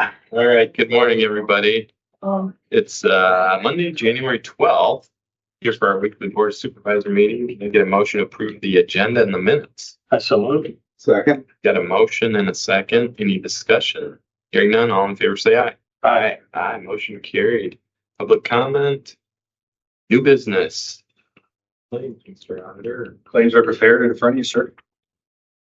All right, good morning, everybody. It's Monday, January 12th. Here's for our weekly Board of Supervisor meeting. Can I get a motion to approve the agenda and the minutes? Absolutely. Second. Got a motion and a second. Any discussion? Hearing none, all in favor say aye. Aye. Aye, motion carried. Public comment? New business? Mr. Auditor. Claims are prepared in front of you, sir.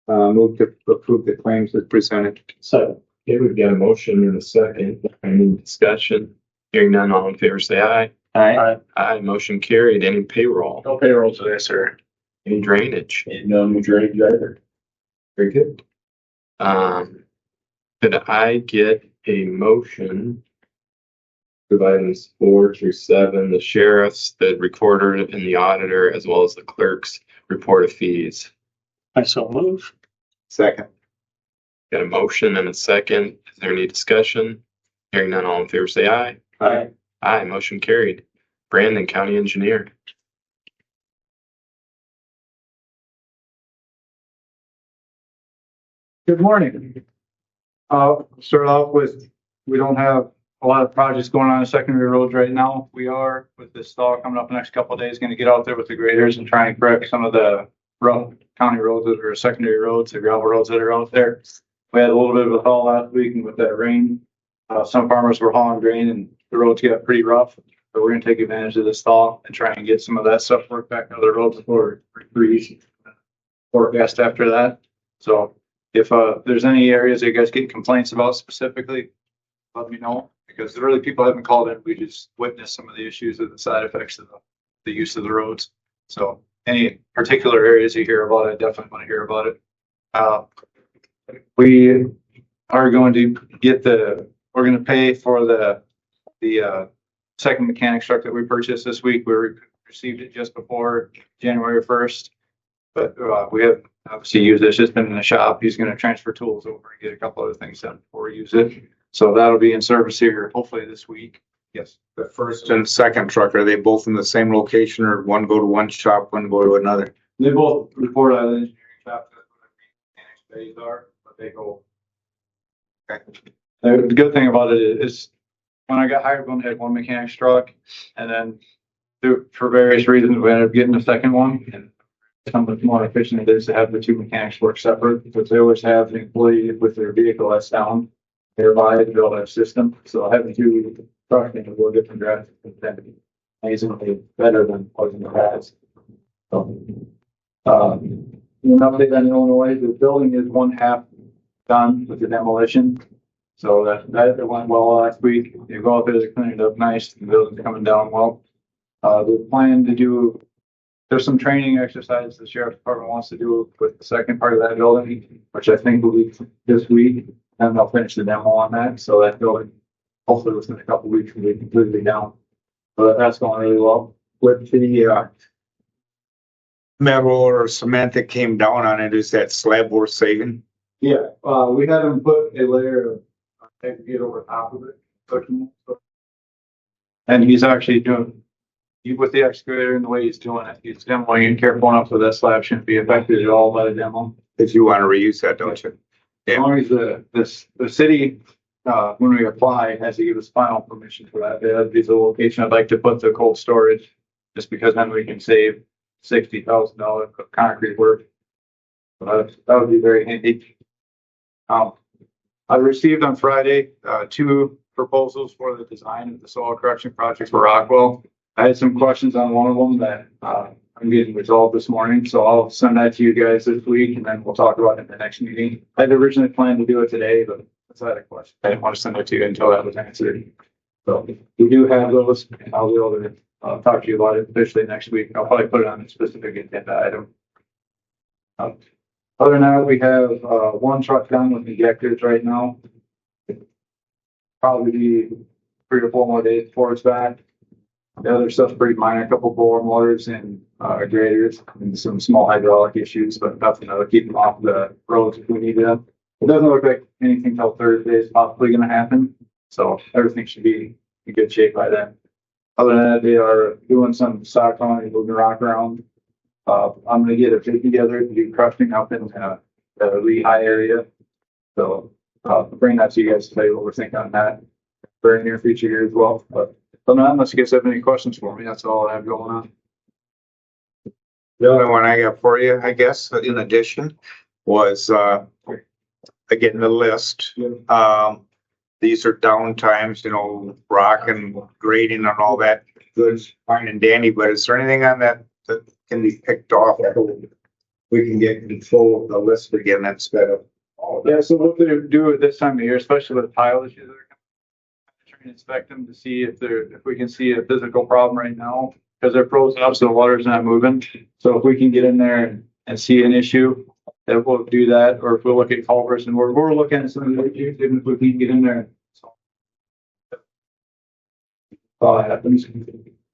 Move to approve the claims as presented. So, Okay, we've got a motion and a second. Any discussion? Hearing none, all in favor say aye. aye. Aye, motion carried. Any payroll? No payroll today, sir. Any drainage? No new drainage either. Very good. Could I get a motion of items 4 through 7, the sheriff's, the recorder, and the auditor, as well as the clerk's report of fees? I so move. Second. Got a motion and a second. Is there any discussion? Hearing none, all in favor say aye. Aye. Aye, motion carried. Brandon, County Engineer. Good morning. Start off with, we don't have a lot of projects going on secondary roads right now. We are, with this thaw coming up the next couple of days, going to get out there with the graders and try and correct some of the rough county roads that are secondary roads, the gravel roads that are out there. We had a little bit of a thaw last week, and with that rain, some farmers were hauling grain and the roads got pretty rough. But we're going to take advantage of this thaw and try and get some of that stuff worked back on the roads before it freeze forecast after that. So if there's any areas that you guys get complaints about specifically, let me know, because really people haven't called in. We just witnessed some of the issues of the side effects of the use of the roads. So any particular areas you hear about, I definitely want to hear about it. We are going to get we're going to pay for the second mechanics truck that we purchased this week. We received it just before January 1st, but we have obviously used it. It's just been in the shop. He's going to transfer tools over and get a couple other things done before we use it. So that'll be in service here hopefully this week. Yes. The first and second truck, are they both in the same location, or one go to one shop, one go to another? They both report out of the engineering shop. That's what the mechanics bays are, but they go. The good thing about it is when I got hired, we only had one mechanics truck, and then for various reasons, we ended up getting a second one. And how much more efficient it is to have the two mechanics work separate, because they always have the employee with their vehicle that's down nearby to build a system. So having two trucks in a little different direction is amazingly better than was in the past. So, an update on Illinois, the building is one half done with the demolition. So that went well last week. You go out there, they cleaned it up nice. The building's coming down well. The plan to do, there's some training exercises the sheriff's department wants to do with the second part of that building, which I think will be this week. And they'll finish the demo on that. So that building, hopefully within a couple of weeks, will be completely down. So that's going really well. With the metal or cement that came down on it, is that slab worth saving? Yeah, we had them put a layer of aggregate over top of it. And he's actually doing, with the excavator and the way he's doing it, he's demoing it careful enough so that slab shouldn't be affected at all by the demo. If you want to reuse that, don't you? As long as the city, when we apply, has to give us final permission for that. That'd be the location I'd like to put the cold storage, just because then we can save $60,000 of concrete work. That would be very handy. I received on Friday 2 proposals for the design of the soil correction project for Rockwell. I had some questions on one of them that I'm getting resolved this morning, so I'll send that to you guys this week, and then we'll talk about it in the next meeting. I had originally planned to do it today, but I had a question. I didn't want to send it to you until that was answered. So we do have those, and I'll be able to talk to you about it officially next week. I'll probably put it on a specific agenda item. Other than that, we have 1 truck done with injectors right now. Probably be 3 or 4 more days before it's back. The other stuff's pretty minor, a couple blower motors and graders and some small hydraulic issues, but nothing that'll keep them off the roads if we need them. It doesn't look like anything till Thursday is possibly going to happen, so everything should be in good shape by then. Other than that, they are doing some sock on and moving rock around. I'm going to get a pit together to do crushing up in the Lehigh area. So bring that to you guys to tell you what we're thinking on that very near future here as well. But unless you guys have any questions for me, that's all I have going on. The other one I got for you, I guess, in addition, was, again, the list. These are downtimes, rock and grading and all that, good, fine and dandy, but is there anything on that that can be picked off? We can get control of the list again instead of all of that. Yeah, so what they do at this time of year, especially with tile issues, they're trying to inspect them to see if we can see a physical problem right now, because they're frozen up, so the water's not moving. So if we can get in there and see an issue, then we'll do that. Or if we'll look at culverts, and we're looking at some of the issues, even if we can get in there. So all happens.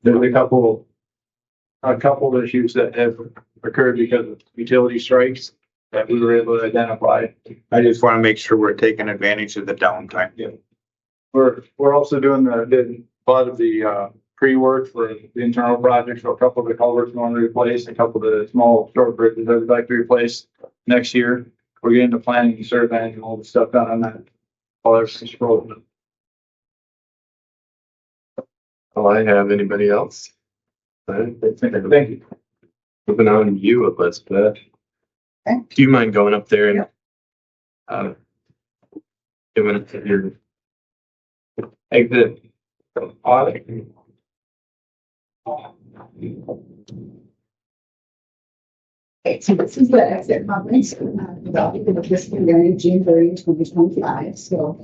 There's a couple of issues that have occurred because of utility strikes that we were able to identify. I just want to make sure we're taking advantage of the downtime. Yeah. We're also doing a lot of the pre-work for the internal projects. So a couple of the culverts we want to replace, a couple of the small short bridges that we'd like to replace next year. We're getting the planning and surveying and all the stuff done on that. All everything's rolling. All I have. Anybody else? Thank you. Moving on to you, Elizabeth. Okay. Do you mind going up there and giving it to your exit audit? Okay, so this is the exit conference about the fiscal year ending June 30, 2025. So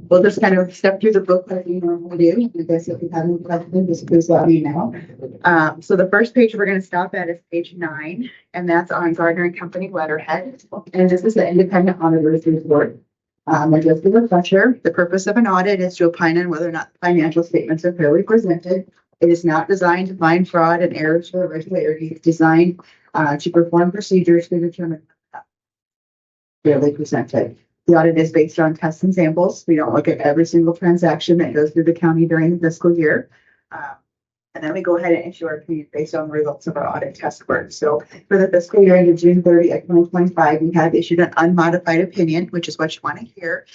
we'll just kind of step through the book like we normally do. I guess if you have any questions, just please let me know. So the first page we're going to stop at is page 9, and that's on Gardiner and Company letterhead. And this is the independent auditor's report. And just a refresher, the purpose of an audit is to opine on whether or not the financial statements are fairly presented. It is not designed to find fraud and errors or irregularities. It's designed to perform procedures to determine fairly presented. The audit is based on tests and samples. We don't look at every single transaction that goes through the county during the fiscal year. And then we go ahead and issue our opinion based on the results of our audit test work. So for the fiscal year ended June 30, 2025, we have issued an unmodified opinion, which is what you want to hear.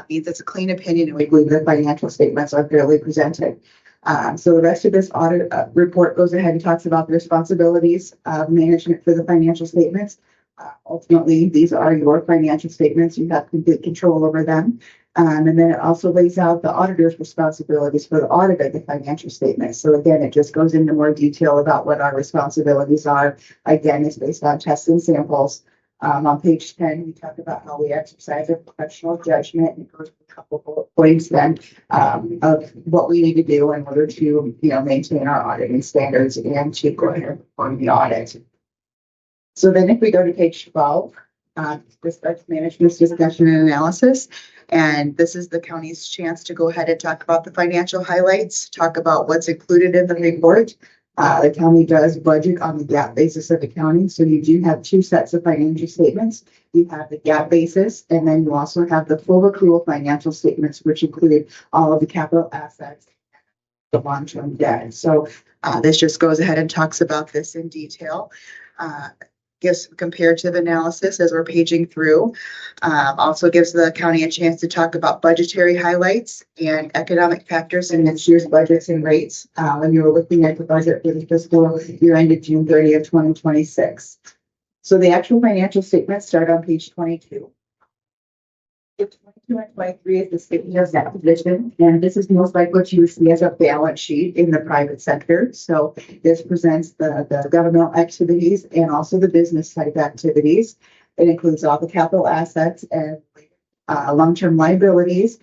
Means it's a clean opinion, and we believe the financial statements are fairly presented. So the rest of this audit report goes ahead and talks about the responsibilities of management for the financial statements. Ultimately, these are your financial statements. You have complete control over them. And then it also lays out the auditor's responsibilities for the audit of the financial statements. So again, it just goes into more detail about what our responsibilities are. Again, it's based on tests and samples. On page 10, we talk about how we exercise a professional judgment, and it goes with a couple bullet points then of what we need to do in order to maintain our auditing standards and to go ahead and perform the audit. So then if we go to page 12, this starts management's discussion and analysis. And this is the county's chance to go ahead and talk about the financial highlights, talk about what's included in the report. The county does budget on the GAAP basis of the county. So you do have two sets of financial statements. You have the GAAP basis, and then you also have the full accrual financial statements, which include all of the capital assets, the long-term debt. So this just goes ahead and talks about this in detail. Gives comparative analysis as we're paging through. Also gives the county a chance to talk about budgetary highlights and economic factors in next year's budgets and rates when you were looking at the budget for the fiscal year ended June 30 of 2026. So the actual financial statements start on page 22. 22 and 23 is the statement of net position, and this is most like what you would see as a balance sheet in the private sector. So this presents the governmental activities and also the business type activities. It includes all the capital assets and long-term liabilities.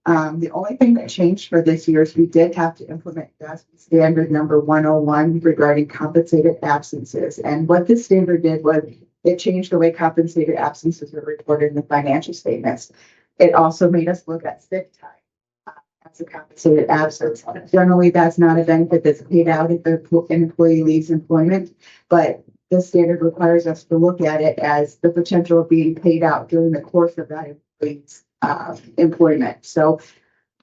The only thing that changed for this year is we did have to implement GASB standard number 101 regarding compensated absences. And what this standard did was it changed the way compensated absences were reported in the financial statements. It also made us look at sick time as a compensated absence. Generally, that's not a benefit that's paid out if an employee leaves employment, but the standard requires us to look at it as the potential of being paid out during the course of that employee's employment. So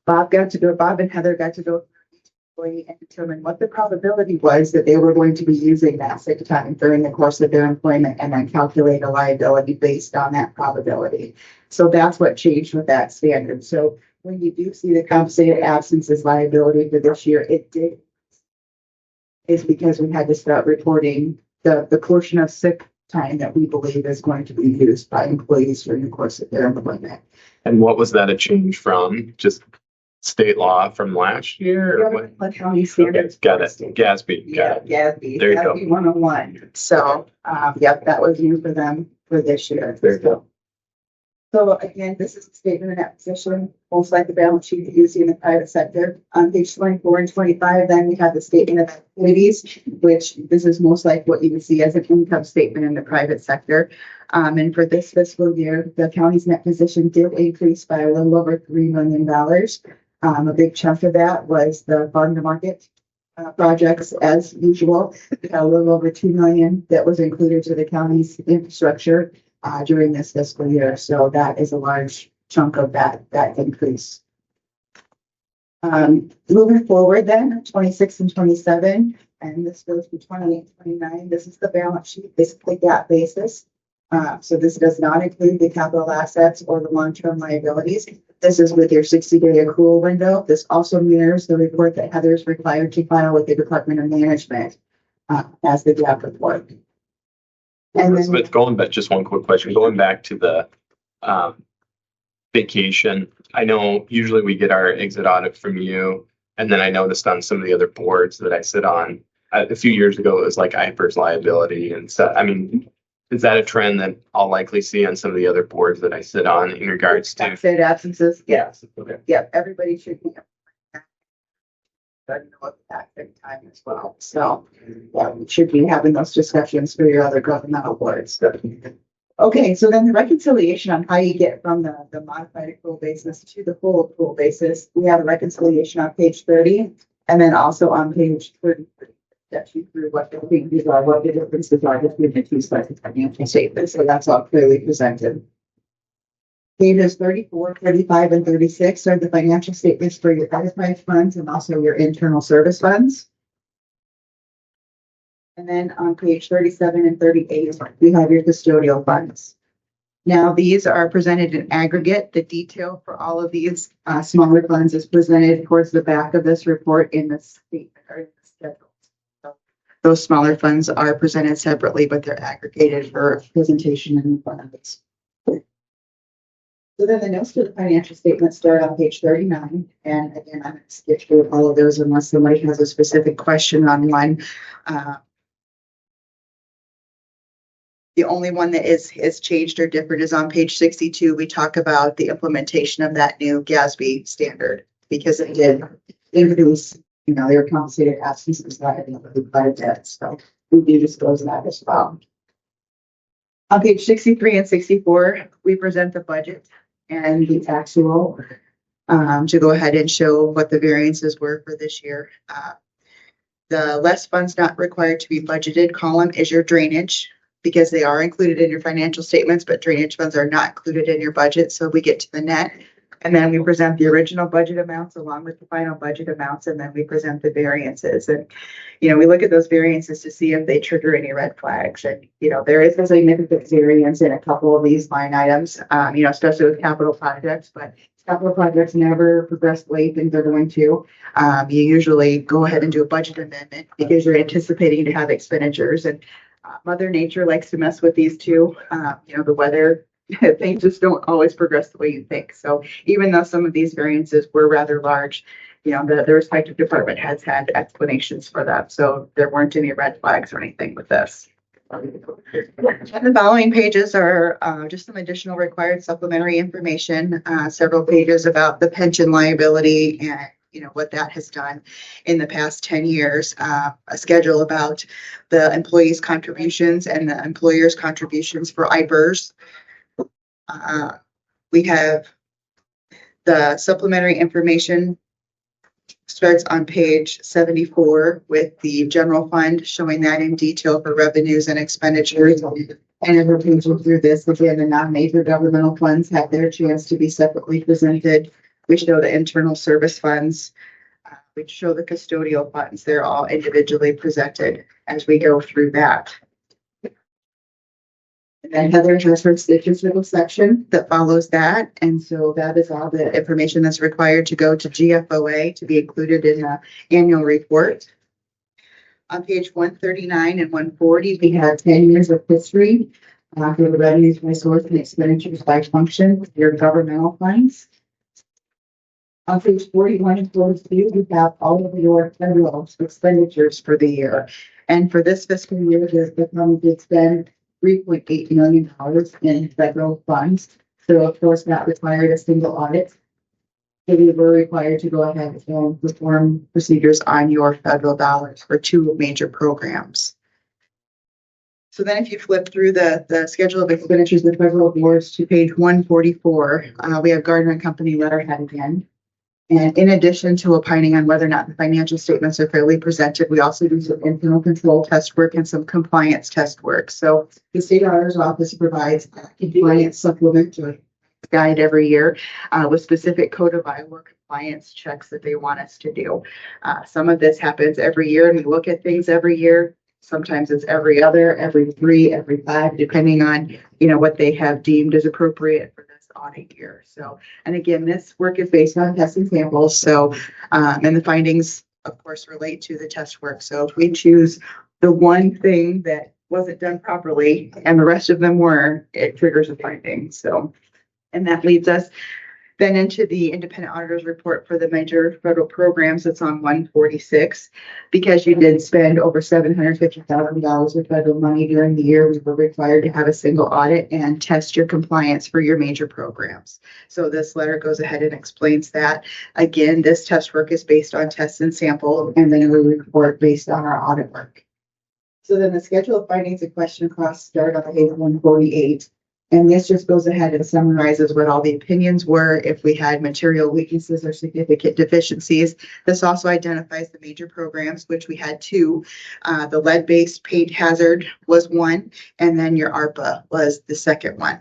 Bob and Heather got to go employee and determine what the probability was that they were going to be using that sick time during the course of their employment, and then calculate a liability based on that probability. So that's what changed with that standard. So when you do see the compensated absences liability for this year, it did, is because we had to start reporting the portion of sick time that we believe is going to be used by employees during the course of their employment. And what was that a change from? Just state law from last year? Or what? Government county standards. Okay, got it. GASB. Yeah, Got it. GASB. There you go. GASB 101. So, yep, that was new for them for this year. There you go. So again, this is a statement of that position, most like the balance sheet that you see in the private sector. On page 24 and 25, then we have the statement of activities, which this is most like what you would see as an income statement in the private sector. And for this fiscal year, the county's net position did increase by a little over $3 million. A big chunk of that was the farm to market projects as usual. We had a little over $2 million that was included to the county's infrastructure during this fiscal year. So that is a large chunk of that increase. Moving forward then, 26 and 27, and this goes to 28 and 29. This is the balance sheet, basically GAAP basis. So this does not include the capital assets or the long-term liabilities. This is with your 60-day accrual window. This also mirrors the report that Heather is required to file with the Department of Management as the GAAP report. And then, But going back, just one quick question, going back to the vacation. I know usually we get our exit audit from you. And then I noticed on some of the other boards that I sit on, a few years ago, it was like IFRS liability. And so, I mean, is that a trend that I'll likely see on some of the other boards that I sit on in regards to? Said absences, yes. Okay. Yep, everybody should be. Starting to look at that time as well. So yeah, we should be having those discussions for your other governmental boards. Okay, so then the reconciliation on how you get from the modified accrual basis to the full accrual basis, we have a reconciliation on page 30, and then also on page 33 that you through what the changes are, what the differences are between the two sets of financial statements. So that's all clearly presented. Pages 34, 35, and 36 are the financial statements for your enterprise funds and also your internal service funds. And then on page 37 and 38, we have your custodial funds. Now, these are presented in aggregate. The detail for all of these smaller funds is presented towards the back of this report in the statement or in the schedule. So those smaller funds are presented separately, but they're aggregated for presentation in the funds. So then the notes for the financial statements start on page 39. And again, I'm going to skip through all of those unless somebody has a specific question on one. The only one that is changed or different is on page 62. We talk about the implementation of that new GASB standard because it did increase, their compensated absences by a bit. So we do disclose that as well. On page 63 and 64, we present the budget and the actual to go ahead and show what the variances were for this year. The less funds not required to be budgeted column is your drainage because they are included in your financial statements, but drainage funds are not included in your budget. So we get to the net and then we present the original budget amounts along with the final budget amounts. And then we present the variances and, we look at those variances to see if they trigger any red flags. And, there is a significant variance in a couple of these line items, especially with capital projects, but capital projects never progress the way you think they're going to. You usually go ahead and do a budget amendment because you're anticipating to have expenditures and Mother Nature likes to mess with these too. The weather, things just don't always progress the way you think. So even though some of these variances were rather large, the respective department has had explanations for that. So there weren't any red flags or anything with this. And the following pages are just some additional required supplementary information, several pages about the pension liability and what that has done in the past 10 years, a schedule about the employees' contributions and the employers' contributions for IPERS. We have the supplementary information starts on page 74 with the general fund, showing that in detail for revenues and expenditures. And as we're paging through this, again, the non-major governmental funds have their chance to be separately presented. We show the internal service funds. we show the custodial funds. They're all individually presented as we go through that. And then Heather has her statistical section that follows that. And so that is all the information that's required to go to GFOA to be included in the annual report. On page 139 and 140, we have 10 years of history for the revenues by source and expenditures by function, your governmental funds. On page 41 and 42, we have all of your federal expenditures for the year. And for this fiscal year, the county did spend $3.8 million in federal funds. So of course that required a single audit. So we were required to go ahead and perform procedures on your federal dollars for two major programs. So then if you flip through the schedule of expenditures of federal awards to page 144, we have Gardiner and Company letterhead again. And in addition to opining on whether or not the financial statements are fairly presented, we also do some internal control test work and some compliance test work. So the state auditor's office provides a compliance supplement or guide every year with specific code of Iowa compliance checks that they want us to do. Some of this happens every year, and we look at things every year. Sometimes it's every other, every 3, every 5, depending on what they have deemed as appropriate for this audit year. So, and again, this work is based on testing samples. So, and the findings, of course, relate to the test work. So if we choose the one thing that wasn't done properly and the rest of them were, it triggers a finding. So, and that leads us then into the independent auditor's report for the major federal programs. That's on 146. Because you did spend over $750,000 of federal money during the year, we were required to have a single audit and test your compliance for your major programs. So this letter goes ahead and explains that. Again, this test work is based on tests and sample, and then we report based on our audit work. So then the schedule of findings and question costs start on page 148. And this just goes ahead and summarizes what all the opinions were, if we had material weaknesses or significant deficiencies. This also identifies the major programs, which we had 2. The lead-based paint hazard was 1, and then your ARPA was the second one.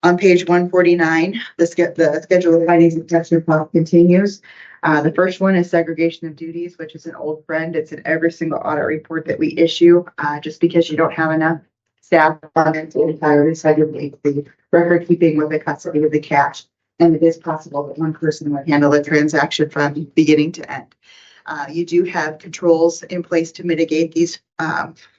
On page 149, the schedule of findings and question costs continues. The first one is segregation of duties, which is an old friend. It's in every single audit report that we issue, just because you don't have enough staff on it to entirely segregate the record keeping with the custody of the cash. And it is possible that one person would handle a transaction from beginning to end. You do have controls in place to mitigate these,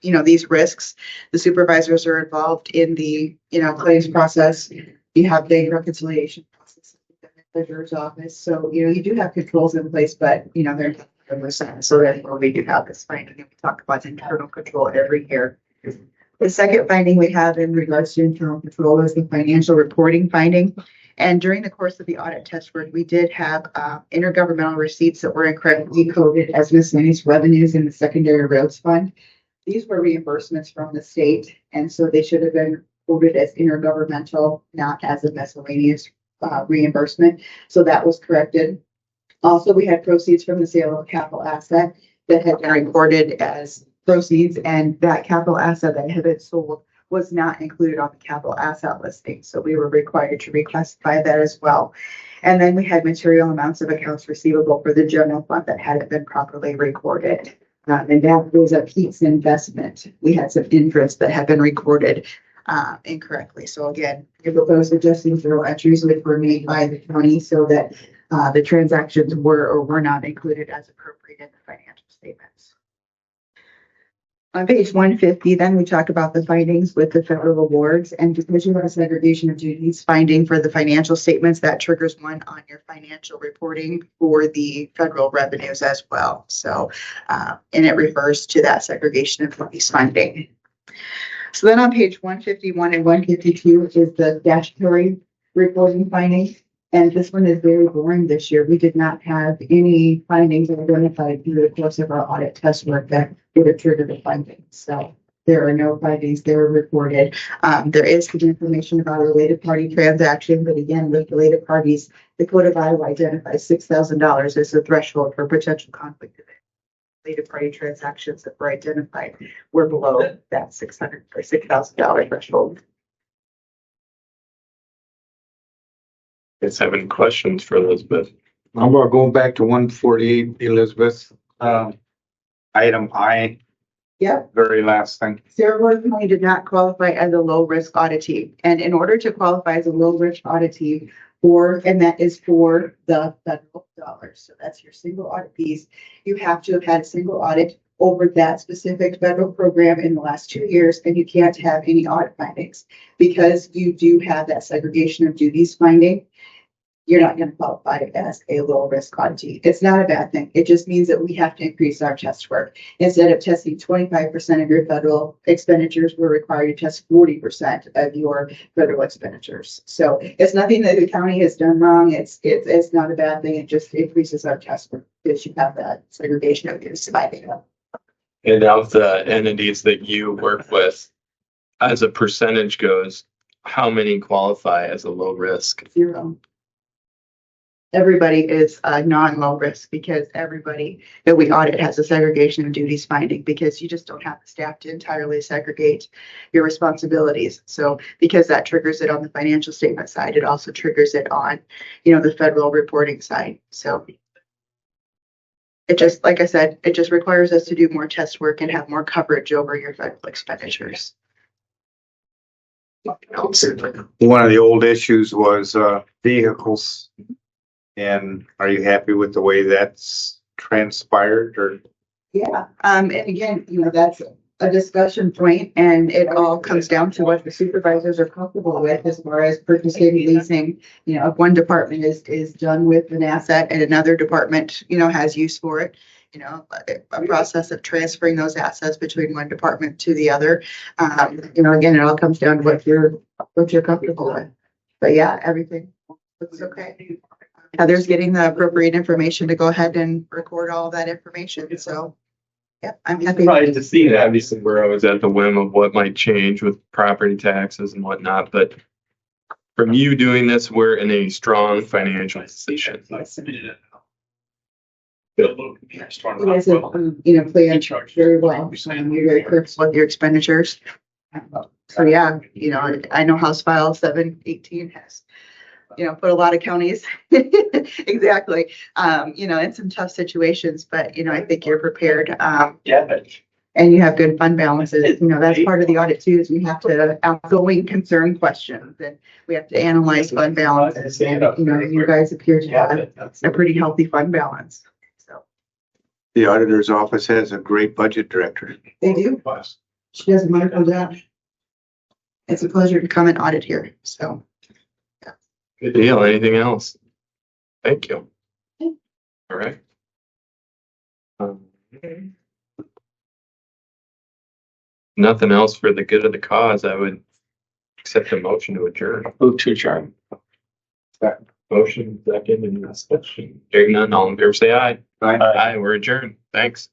these risks. The supervisors are involved in the, claims process. You have the reconciliation process in the treasurer's office. So, you do have controls in place, but, they're not. So therefore we do have this finding. We talk about internal control every year. The second finding we have in regards to internal control is the financial reporting finding. And during the course of the audit test work, we did have intergovernmental receipts that were incorrectly coded as miscellaneous revenues in the secondary roads fund. These were reimbursements from the state, and so they should have been coded as intergovernmental, not as a miscellaneous reimbursement. So that was corrected. Also, we had proceeds from the sale of capital asset that had been recorded as proceeds, and that capital asset that had been sold was not included on the capital asset listing. So we were required to reclassify that as well. And then we had material amounts of accounts receivable for the general fund that hadn't been properly recorded. And that was a Pete's investment. We had some interest that had been recorded incorrectly. So again, we proposed adjusting journal entries which were made by the county so that the transactions were or were not included as appropriate in the financial statements. On page 150, then we talk about the findings with the federal awards, and because you have a segregation of duties finding for the financial statements, that triggers one on your financial reporting for the federal revenues as well. So, and it refers to that segregation of duties funding. So then on page 151 and 152 is the statutory reporting findings. And this one is very boring this year. We did not have any findings identified through the course of our audit test work that would have triggered the findings. So there are no findings that were reported. There is some information about a related party transaction, but again, with related parties, the Code of Iowa identifies $6,000 as the threshold for potential conflict of interest. Related party transactions that were identified were below that $6,000 threshold. Guys have any questions for Elizabeth? How about going back to 148, Elizabeth? Item I, Yep. very last thing. Cerro Gordo County did not qualify as a low-risk auditee. And in order to qualify as a low-risk auditee and that is for the federal dollars. So that's your single audit piece. You have to have had a single audit over that specific federal program in the last 2 years, and you can't have any audit findings because you do have that segregation of duties finding. You're not going to qualify as a low risk auditee. It's not a bad thing. It just means that we have to increase our test work. Instead of testing 25% of your federal expenditures, we're required to test 40% of your federal expenditures. So it's nothing that the county has done wrong. It's not a bad thing. It just increases our test work because you have that segregation of duties surviving. And of the entities that you work with, as a percentage goes, how many qualify as a low risk? 0. Everybody is non-low risk because everybody that we audit has a segregation of duties finding because you just don't have the staff to entirely segregate your responsibilities. So because that triggers it on the financial statement side, it also triggers it on, the federal reporting side. So it just, like I said, it just requires us to do more test work and have more coverage over your federal expenditures. One of the old issues was vehicles. And are you happy with the way that's transpired or? Yeah, and again, that's a discussion point, and it all comes down to what the supervisors are comfortable with as far as purchasing, leasing. If one department is done with an asset and another department, has use for it, a process of transferring those assets between one department to the other. Again, it all comes down to what you're comfortable with. But yeah, everything looks okay. Heather's getting the appropriate information to go ahead and record all that information. So, yeah, I'm happy. Probably to see that. Obviously, we're always at the whim of what might change with property taxes and whatnot. But from you doing this, we're in a strong financial position. You guys have, planned very well. You're very clear with your expenditures. So yeah, I know House File 718 has, put a lot of counties exactly, in some tough situations, but I think you're prepared. And you have good fund balances. That's part of the audit too, is we have to outgoing concern questions and we have to analyze fund balances. And, you guys appear to have a pretty healthy fund balance. So The auditor's office has a great budget director. they do. She does a wonderful job. It's a pleasure to come and audit here. So. Good deal. Anything else? Thank you. Okay. All right. Nothing else for the good of the cause. I would accept a motion to adjourn. Move to adjourn. Motion, second, and discussion. Hearing none, all in favor say aye. Right? Aye, we're adjourned. Thanks.